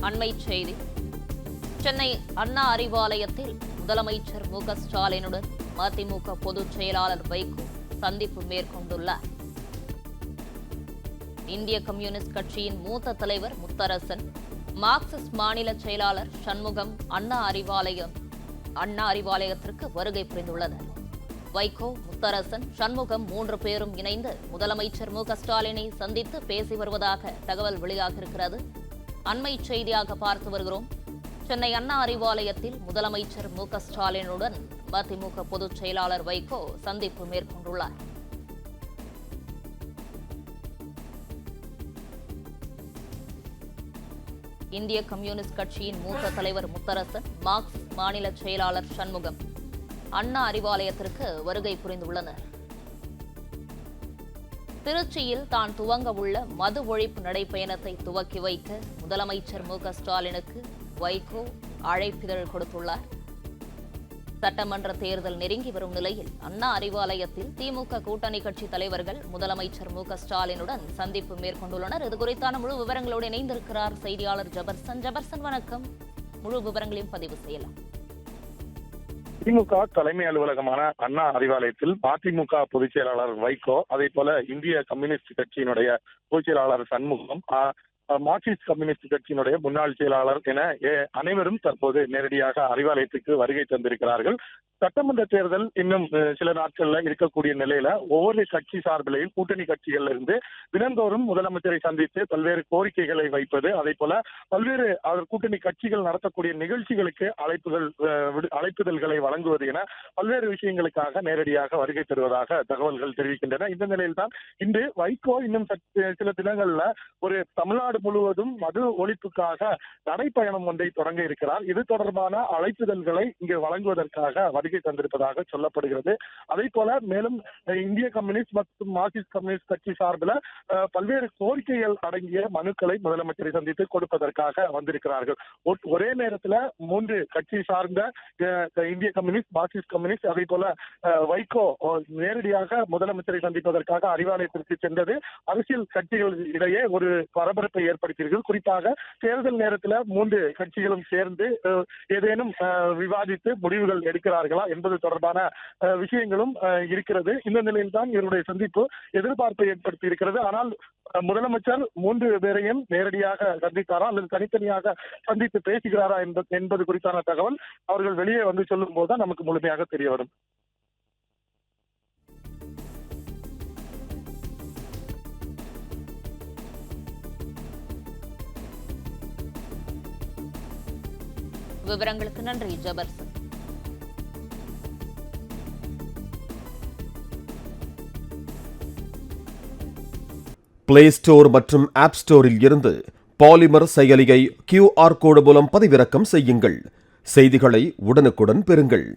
அண்மை செய்தி. சென்னை அண்ணா அறிவாலயத்தில் முதலமைச்சர் மு.க.ஸ்டாலினுடன் மதிமுக பொதுச் செயலாளர் வைகோ சந்திப்பு மேற்கொண்டுள்ளார். இந்திய கம்யூனிஸ்ட் கட்சியின் மூத்த தலைவர் முத்தரசன், மார்க்சிஸ்ட் மாநில செயலாளர் சண்முகம் அண்ணா அறிவாலயத்திற்கு வருகை புரிந்துள்ளனர். வைகோ, முத்தரசன், சண்முகம் 3 பேரும் இணைந்து முதலமைச்சர் மு.க.ஸ்டாலினை சந்தித்து பேசி வருவதாக தகவல் வெளியாகியிருக்கிறது. அண்மை செய்தியாக பார்த்து வருகிறோம். சென்னை அண்ணா அறிவாலயத்தில் முதலமைச்சர் மு.க.ஸ்டாலினுடன் மதிமுக பொதுச் செயலாளர் வைகோ சந்திப்பு மேற்கொண்டுள்ளார். இந்திய கம்யூனிஸ்ட் கட்சியின் மூத்த தலைவர் முத்தரசன், மார்க்சிஸ்ட் மாநில செயலாளர் சண்முகம் அண்ணா அறிவாலயத்திற்கு வருகை புரிந்துள்ளனர். திருச்சியில் தான் துவங்க உள்ள மது ஒழிப்பு நடைப்பயணத்தை துவக்கி வைக்க முதலமைச்சர் மு.க.ஸ்டாலினுக்கு வைகோ அழைப்பிதழ் கொடுத்துள்ளார். சட்டமன்ற தேர்தல் நெருங்கி வரும் நிலையில் அண்ணா அறிவாலயத்தில் திமுக கூட்டணி கட்சி தலைவர்கள் முதலமைச்சர் மு.க.ஸ்டாலினுடன் சந்திப்பு மேற்கொண்டுள்ளனர். இதுகுறித்தான முழு விவரங்களோடு இணைந்திருக்கிறார் செய்தியாளர் ஜபர்சன். ஜபர்சன், வணக்கம். முழு விவரங்களையும் பதிவு செய்யலாம். திமுக தலைமை அலுவலகமான அண்ணா அறிவாலயத்தில் மதிமுக பொதுச் செயலாளர் வைகோ, அதே போல இந்திய கம்யூனிஸ்ட் கட்சியினுடைய பொதுச் செயலாளர் சண்முகம், மார்க்சிஸ்ட் கம்யூனிஸ்ட் கட்சியினுடைய முன்னாள் செயலாளர் என அனைவரும் தற்போது நேரடியாக அறிவாலயத்துக்கு வருகை தந்திருக்கிறார்கள். சட்டமன்ற தேர்தல் இன்னும் சில நாட்கள்ல இருக்கக்கூடிய நிலையில ஒவ்வொரு கட்சி சார்பிலையும் கூட்டணி கட்சிகள்ல இருந்து தினந்தோறும் முதலமைச்சரை சந்தித்து பல்வேறு கோரிக்கைகளை வைப்பது, அதே போல பல்வேறு கூட்டணி கட்சிகள் நடத்தக்கூடிய நிகழ்ச்சிகளுக்கு அழைப்புதல்களை வழங்குவது என பல்வேறு விஷயங்களுக்காக நேரடியாக வருகை தருவதாக தகவல்கள் தெரிவிக்கின்றன. இந்த நிலையில் தான் இன்று வைகோ இன்னும் சில தினங்கள்ல ஒரு தமிழ்நாடு முழுவதும் மது ஒழிப்புக்காக நடைப்பயணம் ஒன்றை தொடங்க இருக்கிறார். இது தொடர்பான அழைப்புதல்களை இங்கு வழங்குவதற்காக வருகை தந்திருப்பதாக சொல்லப்படுகிறது. அதே போல மேலும் இந்திய கம்யூனிஸ்ட் மற்றும் மார்க்சிஸ்ட் கம்யூனிஸ்ட் கட்சி சார்பில் பல்வேறு கோரிக்கைகள் அடங்கிய மனுக்களை முதலமைச்சரை சந்தித்து கொடுப்பதற்காக வந்திருக்கிறார்கள். ஒரே நேரத்தில் 3 கட்சி சார்ந்த இந்திய கம்யூனிஸ்ட், மார்க்சிஸ்ட் கம்யூனிஸ்ட், அதே போல வைகோ நேரடியாக முதலமைச்சரை சந்திப்பதற்காக அறிவாலயத்திற்கு சென்றது அரசியல் கட்சிகள் இடையே ஒரு பரபரப்பை ஏற்படுத்தியிருக்கிறது. குறிப்பாக தேர்தல் நேரத்தில் 3 கட்சிகளும் சேர்ந்து ஏதேனும் விவாதித்து முடிவுகள் எடுக்கிறார்களா என்பது தொடர்பான விஷயங்களும் இருக்கிறது. இந்த நிலையில் தான் இவருடைய சந்திப்பு எதிர்பார்ப்பை ஏற்படுத்தி இருக்கிறது. ஆனால் முதலமைச்சர் 3 பேரையும் நேரடியாக சந்தித்தாரா அல்லது தனித்தனியாக சந்தித்து பேசுகிறாரா என்பது குறித்தான தகவல் அவர்கள் வெளியே வந்து சொல்லும் போதுதான் நமக்கு முழுமையாக தெரிய வரும். விவரங்களுக்கு நன்றி ஜபர்சன். பிளே ஸ்டோர் மற்றும் ஆப் ஸ்டோரில் இருந்து பாலிமர் செயலியை QR கோடு மூலம் பதிவிறக்கம் செய்யுங்கள். செய்திகளை உடனுக்குடன் பெறுங்கள்.